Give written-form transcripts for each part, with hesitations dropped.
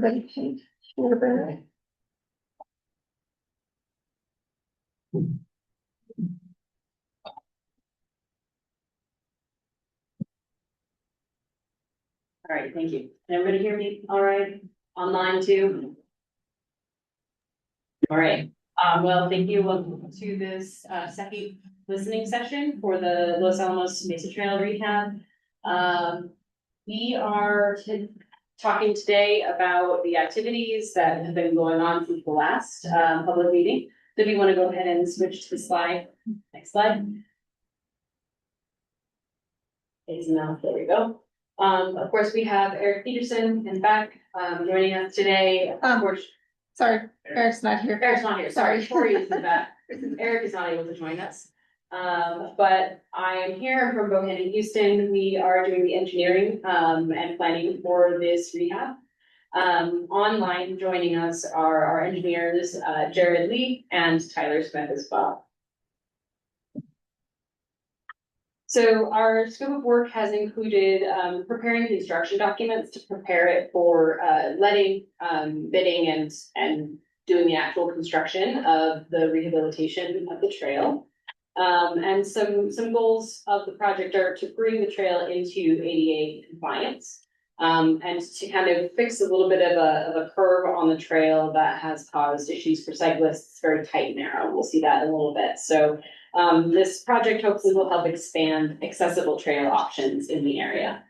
Ready to change. All right, thank you. Can everybody hear me all right? Online too? All right, well, thank you. Welcome to this second listening session for the Los Alamos Mesa Trail Rehab. We are talking today about the activities that have been going on since the last public meeting. So if you want to go ahead and switch to the slide, next slide. There we go. Of course, we have Eric Peterson in the back joining us today. Of course, sorry, Eric's not here. Eric's not here. Sorry, Tori is in the back. Eric is not able to join us. But I am here from Bohannon, Houston. We are doing the engineering and planning for this rehab. Online joining us are our engineers, Jared Lee and Tyler Smith as well. So our scope of work has included preparing construction documents to prepare it for letting, bidding, and doing the actual construction of the rehabilitation of the trail. And some goals of the project are to bring the trail into ADA compliance, and to kind of fix a little bit of a curve on the trail that has caused issues for cyclists. It's very tight and narrow. We'll see that in a little bit. So this project hopefully will help expand accessible trail options in the area.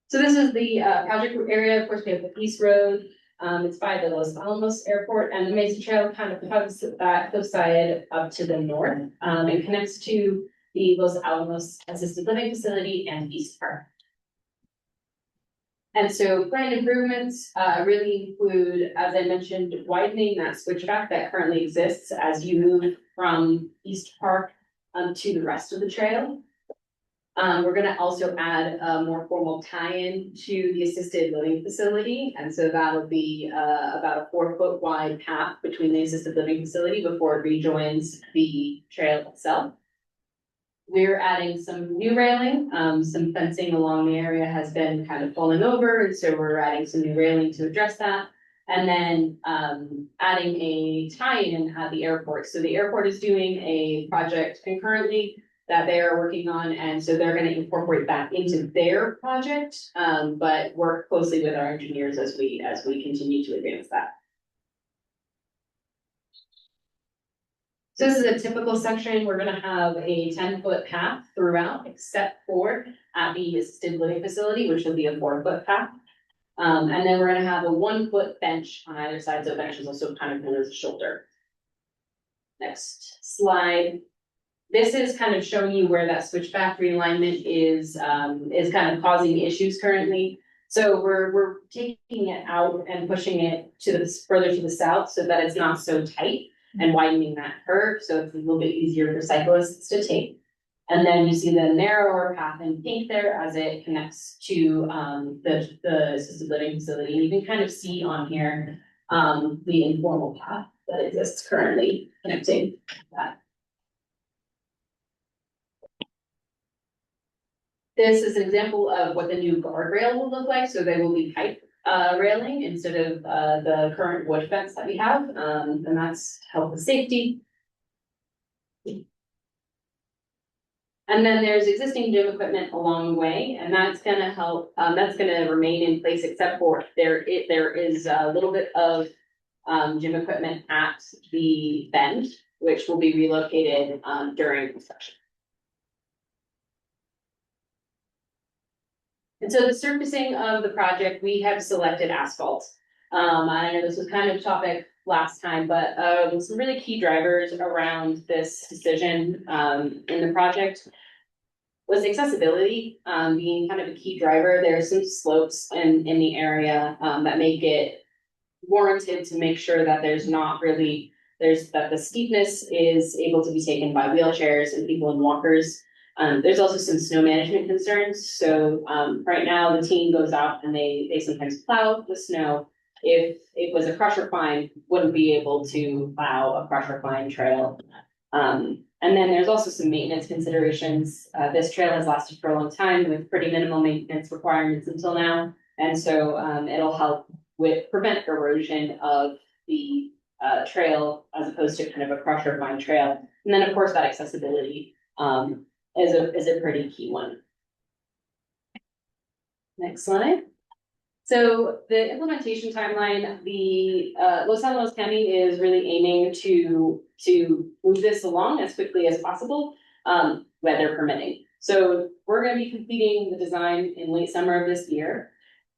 So this is the project area. Of course, we have the East Road. It's by the Los Alamos Airport, and the Mesa Trail kind of hugs that hillside up to the north and connects to the Los Alamos Assisted Living Facility and East Park. And so planned improvements really include, as I mentioned, widening that switchback that currently exists as you move from East Park to the rest of the trail. We're going to also add a more formal tie-in to the assisted living facility. And so that'll be about a 4-foot wide path between the assisted living facility before it rejoins the trail itself. We're adding some new railing, some fencing along the area has been kind of falling over, and so we're adding some new railing to address that. And then adding a tie-in at the airport. So the airport is doing a project concurrently that they are working on, and so they're going to incorporate that into their project, but work closely with our engineers as we continue to advance that. So this is a typical section. We're going to have a 10-foot path throughout, except for at the assisted living facility, which will be a 4-foot path. And then we're going to have a 1-foot bench on either side. So the bench is also kind of known as a shoulder. Next slide. This is kind of showing you where that switchback realignment is kind of causing issues currently. So we're taking it out and pushing it to the further to the south so that it's not so tight, and widening that curve so it's a little bit easier for cyclists to take. And then you see the narrower path in pink there as it connects to the assisted living facility. And you can kind of see on here the informal path that exists currently connecting that. This is an example of what the new guardrail will look like. So they will be pipe railing instead of the current wood fence that we have, and that's to help with safety. And then there's existing gym equipment along the way, and that's going to help. That's going to remain in place, except for there is a little bit of gym equipment at the bend, which will be relocated during construction. And so the surfacing of the project, we have selected asphalt. I know this was kind of a topic last time, but some really key drivers around this decision in the project was accessibility being kind of a key driver. There are some slopes in the area that make it warranted to make sure that that the steepness is able to be taken by wheelchairs and people in walkers. There's also some snow management concerns. So right now the team goes out and they sometimes plow the snow. If it was a crusher climb, wouldn't be able to plow a crusher climb trail. And then there's also some maintenance considerations. This trail has lasted for a long time with pretty minimal maintenance requirements until now. And so it'll help with prevent erosion of the trail as opposed to kind of a crusher fine trail. And then of course that accessibility is a pretty key one. Next slide. So the implementation timeline, the Los Alamos County is really aiming to move this along as quickly as possible, weather permitting. So we're going to be completing the design in late summer of this year.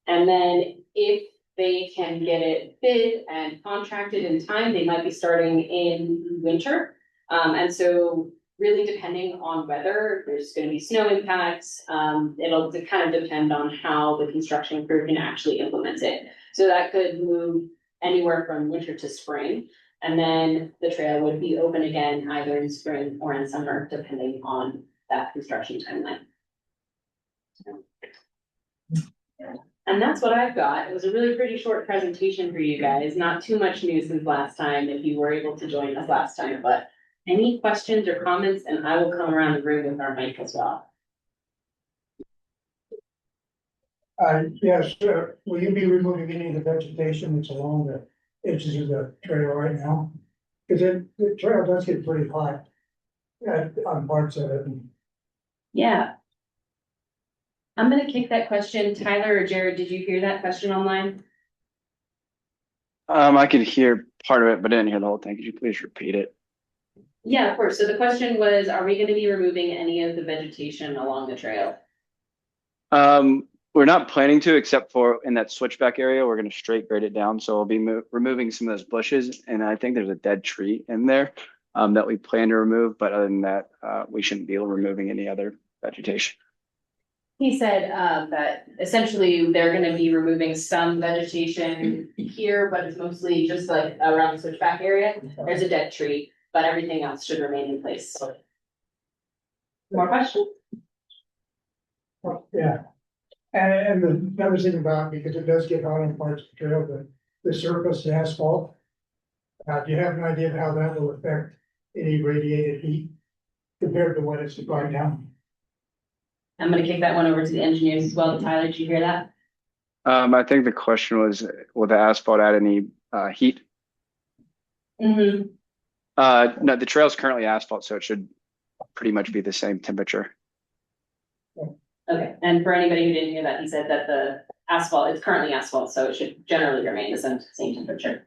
And then if they can get it bid and contracted in time, they might be starting in winter. And so really depending on weather, there's going to be snow impacts. It'll kind of depend on how the construction crew can actually implement it. So that could move anywhere from winter to spring. And then the trail would be open again either in spring or in summer, depending on that construction timeline. And that's what I've got. It was a really pretty short presentation for you guys. Not too much news since last time, if you were able to join us last time, but any questions or comments, and I will come around the room with our mic as well. Yes, will you be removing any of the vegetation that's along the edges of the trail right now? Because the trail does get pretty hot on parts of it. Yeah. I'm gonna kick that question. Tyler or Jared, did you hear that question online? I could hear part of it, but I didn't hear the whole thing. Could you please repeat it? Yeah, of course. So the question was, are we gonna be removing any of the vegetation along the trail? We're not planning to, except for in that switchback area, we're going to straight grade it down. So we'll be removing some of those bushes, and I think there's a dead tree in there that we plan to remove. But other than that, we shouldn't be removing any other vegetation. He said that essentially they're gonna be removing some vegetation here, but it's mostly just like around the switchback area. There's a dead tree, but everything else should remain in place. More questions? Yeah. And the other thing about, because it does get hot on parts of the trail, but the surface, the asphalt. Do you have an idea of how that will affect any radiated heat compared to what it's right now? I'm gonna kick that one over to the engineers as well. Tyler, did you hear that? I think the question was, will the asphalt add any heat? Mm-hmm. No, the trail is currently asphalt, so it should pretty much be the same temperature. Okay, and for anybody who didn't hear that, he said that the asphalt, it's currently asphalt, so it should generally remain the same temperature.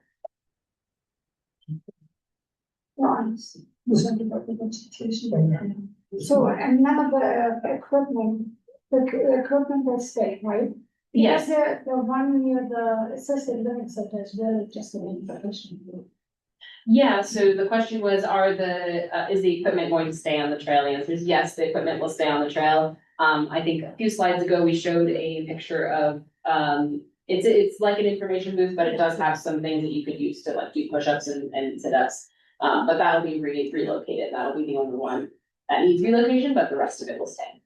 So, and none of the equipment, the equipment will stay, right? Yes. Because the one near the assisted living center is really just an information. Yeah, so the question was, is the equipment going to stay on the trail? The answer is yes, the equipment will stay on the trail. I think a few slides ago, we showed a picture of, it's like an information booth, but it does have some things that you could use to like do push-ups and sit-ups. But that'll be relocated. That'll be the only one that needs relocation, but the rest of it will stay.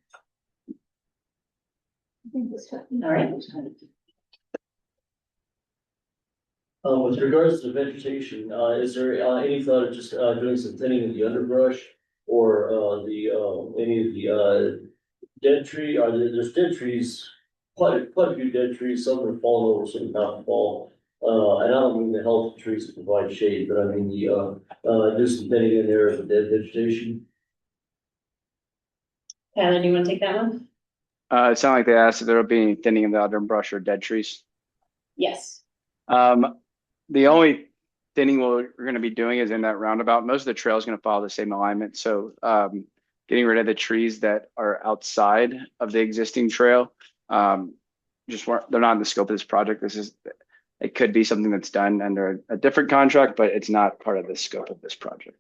All right. With regards to vegetation, is there any thought of just doing some thinning of the underbrush or any of the dead tree? There's dead trees, quite a few dead trees. Some are falling over, some not fall. And I don't mean the healthy trees that provide shade, but I mean do some thinning in there of the dead vegetation. Tyler, do you want to take that one? It sounded like they asked if there will be any thinning of the underbrush or dead trees. Yes. The only thinning we're going to be doing is in that roundabout. Most of the trail is going to follow the same alignment. So getting rid of the trees that are outside of the existing trail, they're not in the scope of this project. It could be something that's done under a different contract, but it's not part of the scope of this project.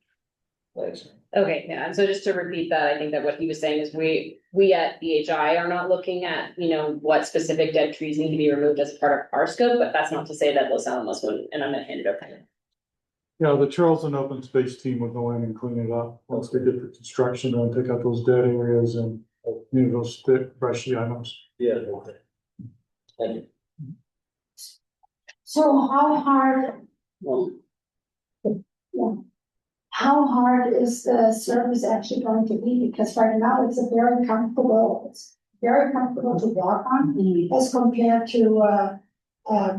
Thanks. Okay, yeah, and so just to repeat that, I think that what he was saying is we at BHI are not looking at, what specific dead trees need to be removed as part of our scope, but that's not to say that Los Alamos wouldn't, and I'm gonna hand it over to him. Yeah, the Trails and Open Space team will go in and clean it up once they get the construction done, take out those dead areas and, those thick brushy items. Yeah. Okay. Thank you. So how hard is the service actually going to be? Because right now it's a very comfortable, very comfortable to walk on as compared to,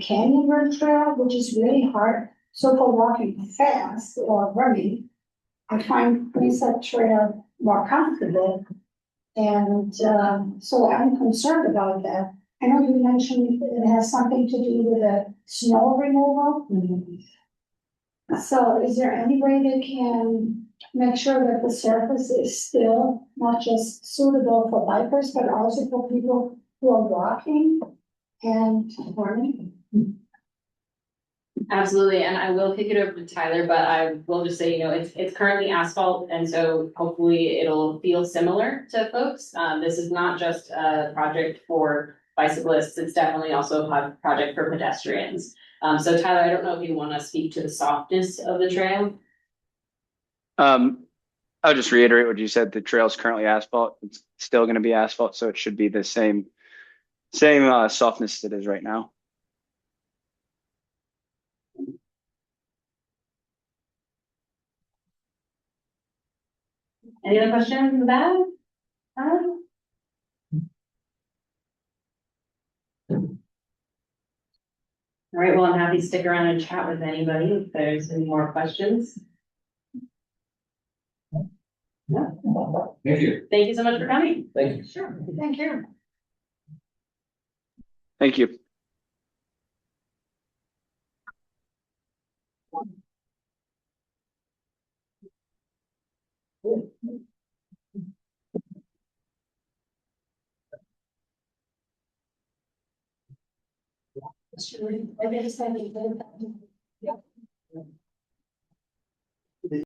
Canyon Run Trail, which is really hard. So for walking fast or running, I find Queensland Trail more comfortable. And, so I'm concerned about that. I know you mentioned it has something to do with the snow removal. So is there any way they can make sure that the surface is still not just suitable for bikers, but also for people who are walking and running? Absolutely, and I will kick it over to Tyler, but I will just say, it's currently asphalt, and so hopefully it'll feel similar to folks. This is not just a project for bicyclists, it's definitely also a project for pedestrians. So Tyler, I don't know if you want to speak to the softness of the trail. I'll just reiterate what you said. The trail is currently asphalt. It's still going to be asphalt, so it should be the same softness it is right now. Any other questions about that? All right, well, I'm happy to stick around and chat with anybody if there's any more questions. Thank you. Thank you so much for coming. Thank you. Sure, thank you. Thank you. Sure, I guess I need to-